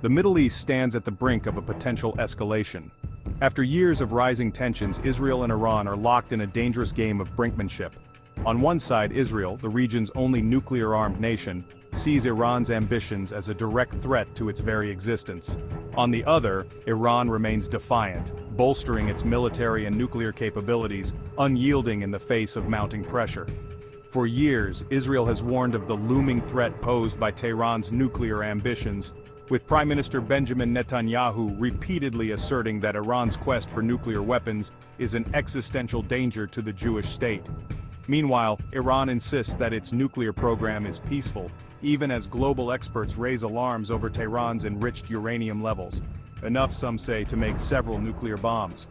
The Middle East stands at the brink of a potential escalation. After years of rising tensions, Israel and Iran are locked in a dangerous game of brinkmanship. On one side, Israel, the region's only nuclear-armed nation, sees Iran's ambitions as a direct threat to its very existence. On the other, Iran remains defiant, bolstering its military and nuclear capabilities, unyielding in the face of mounting pressure. For years, Israel has warned of the looming threat posed by Tehran's nuclear ambitions, with Prime Minister Benjamin Netanyahu repeatedly asserting that Iran's quest for nuclear weapons is an existential danger to the Jewish state. Meanwhile, Iran insists that its nuclear program is peaceful, even as global experts raise alarms over Tehran's enriched uranium levels, enough, some say, to make several nuclear bombs.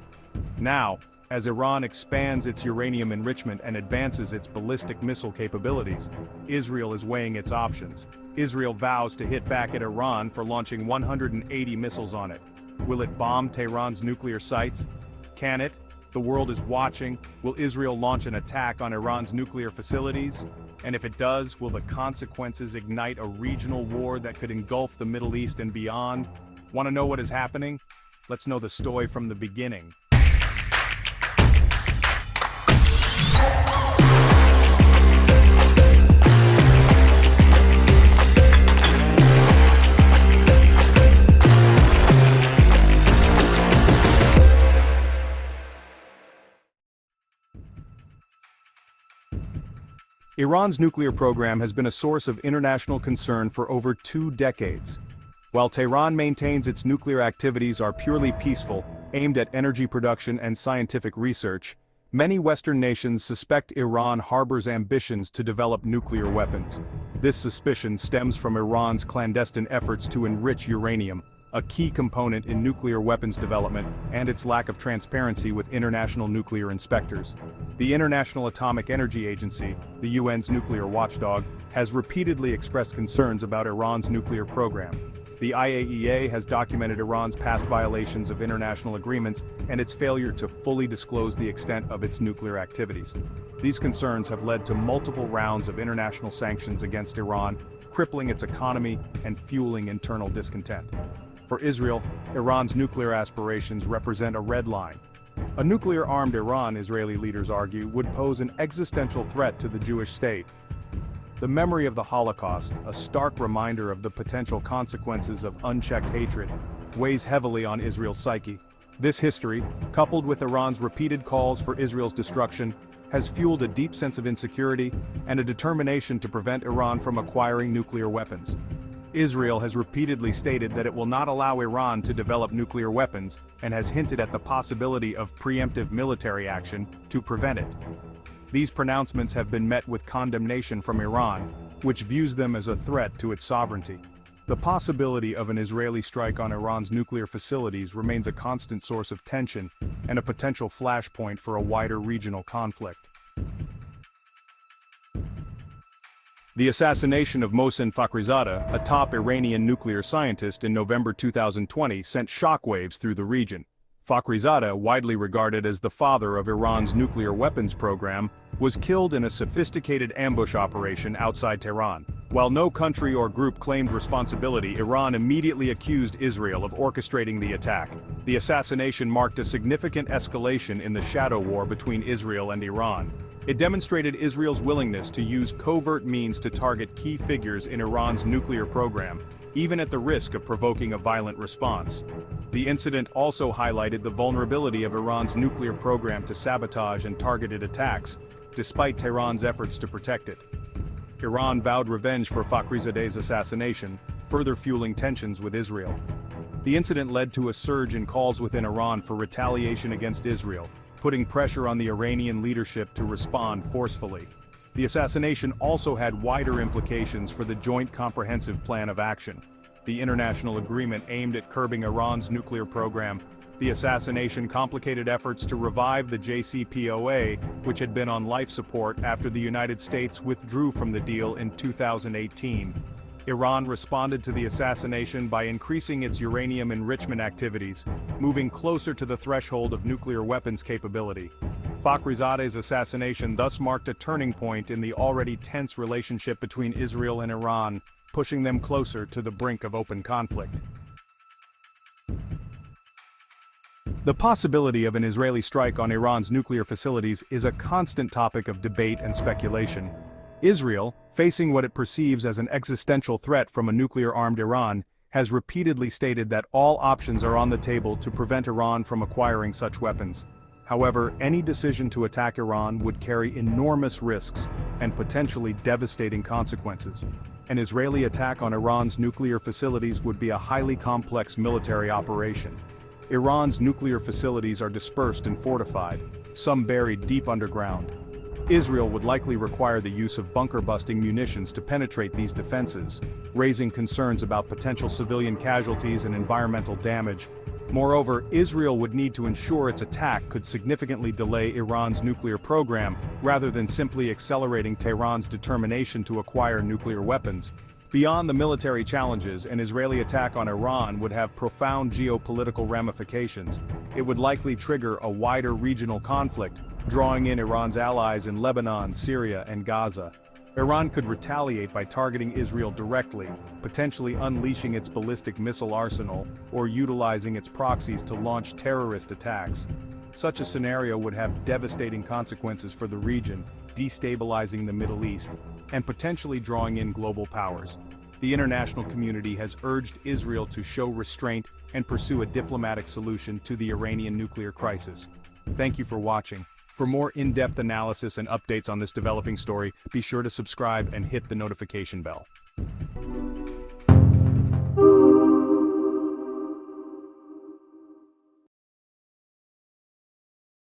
Now, as Iran expands its uranium enrichment and advances its ballistic missile capabilities, Israel is weighing its options. Israel vows to hit back at Iran for launching 180 missiles on it. Will it bomb Tehran's nuclear sites? Can it? The world is watching. Will Israel launch an attack on Iran's nuclear facilities? And if it does, will the consequences ignite a regional war that could engulf the Middle East and beyond? Want to know what is happening? Let's know the story from the beginning. Iran's nuclear program has been a source of international concern for over 2 decades. While Tehran maintains its nuclear activities are purely peaceful, aimed at energy production and scientific research, many Western nations suspect Iran harbors ambitions to develop nuclear weapons. This suspicion stems from Iran's clandestine efforts to enrich uranium, a key component in nuclear weapons development, and its lack of transparency with international nuclear inspectors. The International Atomic Energy Agency, the UN's nuclear watchdog, has repeatedly expressed concerns about Iran's nuclear program. The IAEA has documented Iran's past violations of international agreements and its failure to fully disclose the extent of its nuclear activities. These concerns have led to multiple rounds of international sanctions against Iran, crippling its economy and fueling internal discontent. For Israel, Iran's nuclear aspirations represent a red line. A nuclear-armed Iran, Israeli leaders argue, would pose an existential threat to the Jewish state. The memory of the Holocaust, a stark reminder of the potential consequences of unchecked hatred, weighs heavily on Israel's psyche. This history, coupled with Iran's repeated calls for Israel's destruction, has fueled a deep sense of insecurity and a determination to prevent Iran from acquiring nuclear weapons. Israel has repeatedly stated that it will not allow Iran to develop nuclear weapons and has hinted at the possibility of preemptive military action to prevent it. These pronouncements have been met with condemnation from Iran, which views them as a threat to its sovereignty. The possibility of an Israeli strike on Iran's nuclear facilities remains a constant source of tension and a potential flashpoint for a wider regional conflict. The assassination of Mohsen Fakhrizadeh, a top Iranian nuclear scientist, in November 2020 sent shockwaves through the region. Fakhrizadeh, widely regarded as the father of Iran's nuclear weapons program, was killed in a sophisticated ambush operation outside Tehran. While no country or group claimed responsibility, Iran immediately accused Israel of orchestrating the attack. The assassination marked a significant escalation in the shadow war between Israel and Iran. It demonstrated Israel's willingness to use covert means to target key figures in Iran's nuclear program, even at the risk of provoking a violent response. The incident also highlighted the vulnerability of Iran's nuclear program to sabotage and targeted attacks, despite Tehran's efforts to protect it. Iran vowed revenge for Fakhrizadeh's assassination, further fueling tensions with Israel. The incident led to a surge in calls within Iran for retaliation against Israel, putting pressure on the Iranian leadership to respond forcefully. The assassination also had wider implications for the Joint Comprehensive Plan of Action, the international agreement aimed at curbing Iran's nuclear program. The assassination complicated efforts to revive the JCPOA, which had been on life support after the United States withdrew from the deal in 2018. Iran responded to the assassination by increasing its uranium enrichment activities, moving closer to the threshold of nuclear weapons capability. Fakhrizadeh's assassination thus marked a turning point in the already tense relationship between Israel and Iran, pushing them closer to the brink of open conflict. The possibility of an Israeli strike on Iran's nuclear facilities is a constant topic of debate and speculation. Israel, facing what it perceives as an existential threat from a nuclear-armed Iran, has repeatedly stated that all options are on the table to prevent Iran from acquiring such weapons. However, any decision to attack Iran would carry enormous risks and potentially devastating consequences. An Israeli attack on Iran's nuclear facilities would be a highly complex military operation. Iran's nuclear facilities are dispersed and fortified, some buried deep underground. Israel would likely require the use of bunker-busting munitions to penetrate these defenses, raising concerns about potential civilian casualties and environmental damage. Moreover, Israel would need to ensure its attack could significantly delay Iran's nuclear program, rather than simply accelerating Tehran's determination to acquire nuclear weapons. Beyond the military challenges, an Israeli attack on Iran would have profound geopolitical ramifications. It would likely trigger a wider regional conflict, drawing in Iran's allies in Lebanon, Syria, and Gaza. Iran could retaliate by targeting Israel directly, potentially unleashing its ballistic missile arsenal or utilizing its proxies to launch terrorist attacks. Such a scenario would have devastating consequences for the region, destabilizing the Middle East, and potentially drawing in global powers. The international community has urged Israel to show restraint and pursue a diplomatic solution to the Iranian nuclear crisis. Thank you for watching. For more in-depth analysis and updates on this developing story, be sure to subscribe and hit the notification bell.